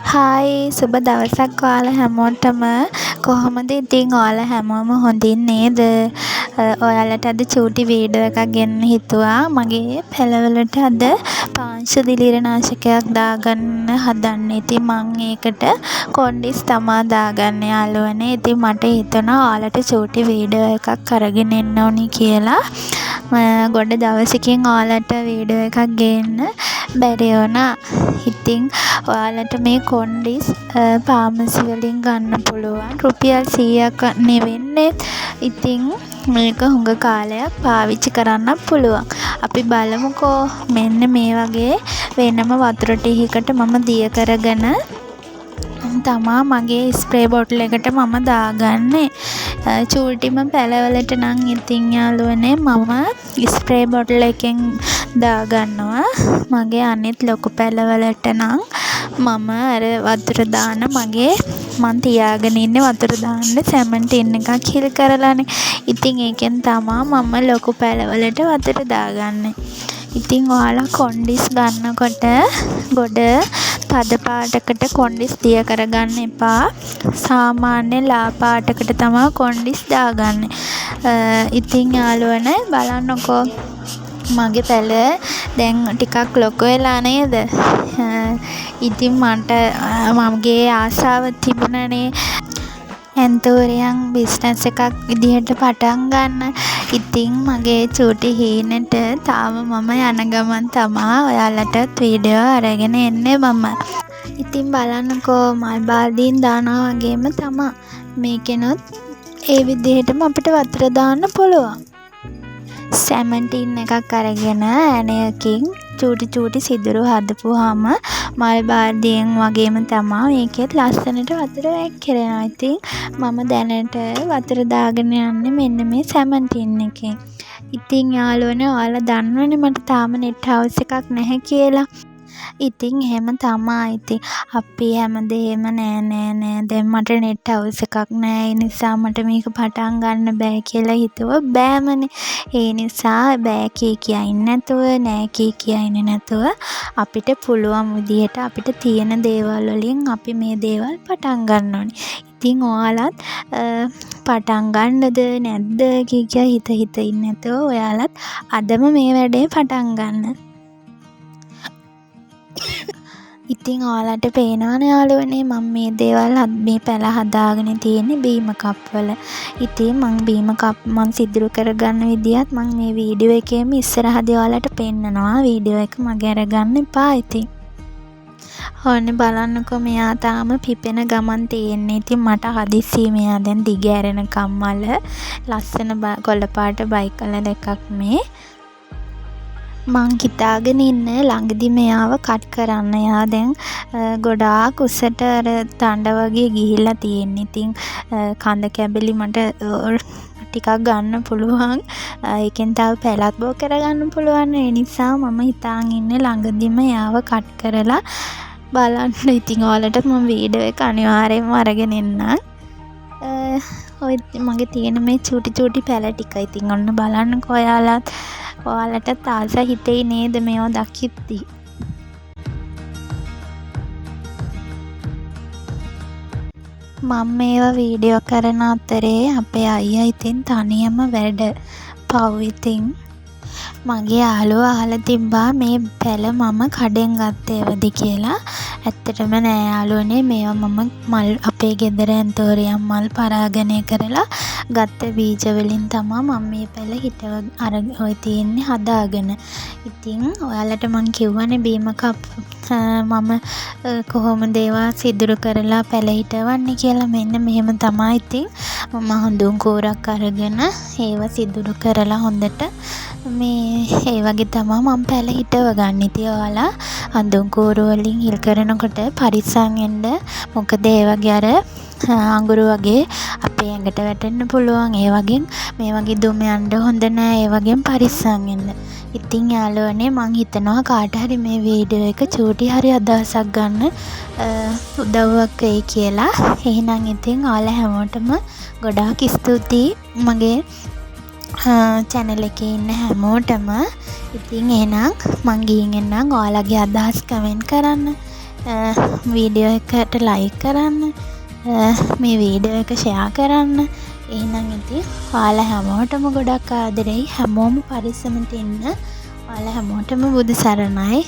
Hi සුබ දවසක් ඔයාලා හැමෝටම. කොහොමද ඉතින් ඔයාලා හැමෝම හොඳින් නේද? ඔයාලට අද චූටි වීඩියෝ එකක් ගෙන්න හිතුවා. මගේ පැලවලට අද පාංශු දිලීරනාශකයක් දාගන්න හදන්නේ. ඉතින් මං ඒකට කොන්ඩිස් තමා දාගන්නේ යාළුවනේ. ඉතින් මට හිතුණා ඔයාලට චූටි වීඩියෝ එකක් අරගෙන එන්න ඕනි කියලා. ගොඩ දවසකින් ඔයාලට වීඩියෝ එකක් ගේන්න බැරි වුණා. ඉතින් ඔයාලට මේ කොන්ඩිස් ෆාමසි වලින් ගන්න පුළුවන්. රුපියල් 100ක් නෙවෙන්නේ. ඉතින් මේක හුඟ කාලයක් පාවිච්චි කරන්න පුළුවන්. අපි බලමුකෝ. මෙන්න මේ වගේ වෙනම වතුර ටිකකට මම දිය කරගෙන තමා මගේ ස්ප්‍රේ බොටල් එකට මම දාගන්නේ. චූටිම පැලවලට නම් ඉතින් යාළුවනේ මම ස්ප්‍රේ බොටල් එකෙන් දාගන්නවා. මගේ අනිත් ලොකු පැලවලට නම් මම අර වතුර දාන මං තියාගෙන ඉන්නේ වතුර දාන්න සැමන්ටින් එකක් හිල් කරලානේ. ඉතින් ඒකෙන් තමා මම ලොකු පැලවලට වතුර දාගන්නේ. ඉතින් ඔයාලා කොන්ඩිස් ගන්නකොට ගොඩ තද පාටකට කොන්ඩිස් දිය කරගන්න එපා. සාමාන්‍ය ලා පාටකට තමයි කොන්ඩිස් දාගන්නේ. ඉතින් යාළුවනේ බලන්නකෝ මගේ පැල දැන් ටිකක් ලොකු වෙලා නේද? ඉතින් මට මගේ ආසාව තිබුණනේ ඇන්තෝරියම් බිස්නස් එකක් විදිහට පටන් ගන්න. ඉතින් මගේ චූටි හීනෙට තාම මම යන ගමන් තමා ඔයාලටත් වීඩියෝ අරගෙන එන්නේ මම. ඉතින් බලන්නකෝ මල් බාල්දියෙන් දානවා වගේම තමා මේකෙනොත් ඒ විදිහටම අපිට වතුර දාන්න පුළුවන්. සැමන්ටින් එකක් අරගෙන ඇණයකින් චූටි සිදුරු හදපුවාම මල් බාල්දියෙන් වගේම තමා මේකෙත් ලස්සනට වතුර වැක්කිරෙනවා. ඉතින් මම දැනට වතුර දාගෙන යන්නේ මෙන්න මේ සැමන්ටින් එකෙන්. ඉතින් යාළුවනේ ඔයාලා දන්නවනේ මට තාම නෙට් හවුස් එකක් නැහැ කියලා. ඉතින් එහෙම තමා. ඉතින් අපි හැමදේම නෑ දැන් මට නෙට් හවුස් එකක් නෑ. ඒ නිසා මට මේක පටන් ගන්න බෑ කියලා හිතුවා. බෑමනේ. ඒ නිසා බෑ කියා ඉන්නේ නැතුව නෑ කියා ඉන්නේ නැතුව අපිට පුළුවන් විදිහට අපිට තියෙන දේවල් වලින් අපි මේ දේවල් පටන් ගන්න ඕනේ. ඉතින් ඔයාලත් පටන් ගන්නද නැද්ද කියා හිත ඉන්නේ නැතුව ඔයාලත් අදම මේ වැඩේ පටන් ගන්න. ඉතින් ඔයාලට පේනවනේ යාළුවනේ මම මේ දේවල් මේ පැල හදාගෙන තියෙන්නේ බීම කප් වල. ඉතින් මං බීම කප් මං සිදුරු කරගන්න විදියත් මං මේ වීඩියෝ එකේම ඉස්සරහදී ඔයාලට පෙන්නනවා. වීඩියෝ එක මගේ අරගන්න එපා. ඉතින් ඔන්න බලන්නකෝ මෙයා තාම පිපෙන ගමන් තියෙන්නේ. ඉතින් මට හදිස්සියේ මෙයා දැන් දිග ඇරෙන කම්මල ලස්සන කොළ පාට බයිකල දෙකක් මේ මං හිතාගෙන ඉන්නේ ළඟදී මෙයාව කට් කරන්න. එයා දැන් ගොඩාක් උසට අර තණ්ඩ වගේ ගිහිල්ලා තියෙන්නේ. ඉතින් කඳ කැබලි මට ටිකක් ගන්න පුළුවන්. ඒකෙන් තව පැලත් බෝ කරගන්න පුළුවන්. ඒ නිසා මම හිතාන් ඉන්නේ ළඟදීම එයාව කට් කරලා බලන්න. ඉතින් ඔයාලටත් මම වීඩියෝ එක අනිවාර්යයෙන්ම අරගෙන එන්නම්. ඔය මගේ තියෙන මේ චූටි පැල ටික. ඉතින් ඔන්න බලන්නකෝ ඔයාලටත් ආස හිතෙයි නේද මේවා දකිද්දි. මම මේවා වීඩියෝ කරන අතරේ අපේ අයියා ඉතින් තනියම වැඩ පව්. ඉතින් මගේ යාළුවා අහලා තිබ්බා මේ පැල මම කඩෙන් ගත්තේවද කියලා. ඇත්තටම නෑ යාළුවනේ. මේවා මම මල් අපේ ගෙදර ඇන්තෝරියම් මල් පරාගණය කරලා ගත්ත බීජ වලින් තමයි මම මේ පැල හිටව අර ඔය තියෙන්නේ හදාගෙන. ඉතින් ඔයාලට මං කිව්වනේ බීම කප් මම කොහොමද ඒවා සිදුරු කරලා පැල හිටවන්නේ කියලා. මෙන්න මෙහෙම තමයි. ඉතින් මම හඳුන් කෝරක් අරගෙන ඒවා සිදුරු කරලා හොඳට මේ ඒ වගේ තමයි මම පැල හිටව ගන්න. ඉතින් ඔයාලා හඳුන් කෝරු වලින් හිල් කරනකොට පරිස්සම් වෙන්න. මොකද ඒ වගේ අර අඟුරු වගේ අපේ ඇඟට වැටෙන්න පුළුවන්. ඒ වගේ මේ වගේ දුම යන්න හොඳ නෑ. ඒ වගේම පරිස්සම් වෙන්න. ඉතින් යාළුවනේ මං හිතනවා කාට හරි මේ වීඩියෝ එක චූටි හරි අදහසක් ගන්න උදව්වක් වෙයි කියලා. එහෙනම් ඉතින් ඔයාලා හැමෝටම ගොඩාක් ස්තුතියි මගේ channel එකේ ඉන්න හැමෝටම. ඉතින් එහෙනම් මං ගිහින් එන්නම්. ඔයාලගේ අදහස් කමෙන්ට් කරන්න. වීඩියෝ එකට ලයික් කරන්න, මේ වීඩියෝ එක ෂෙයා කරන්න. එහෙනම් ඉතින් ඔයාලා හැමෝටම ගොඩක් ආදරෙයි. හැමෝම පරිස්සමෙන් ඉන්න. ඔයාලා හැමෝටම බුදු සරණයි.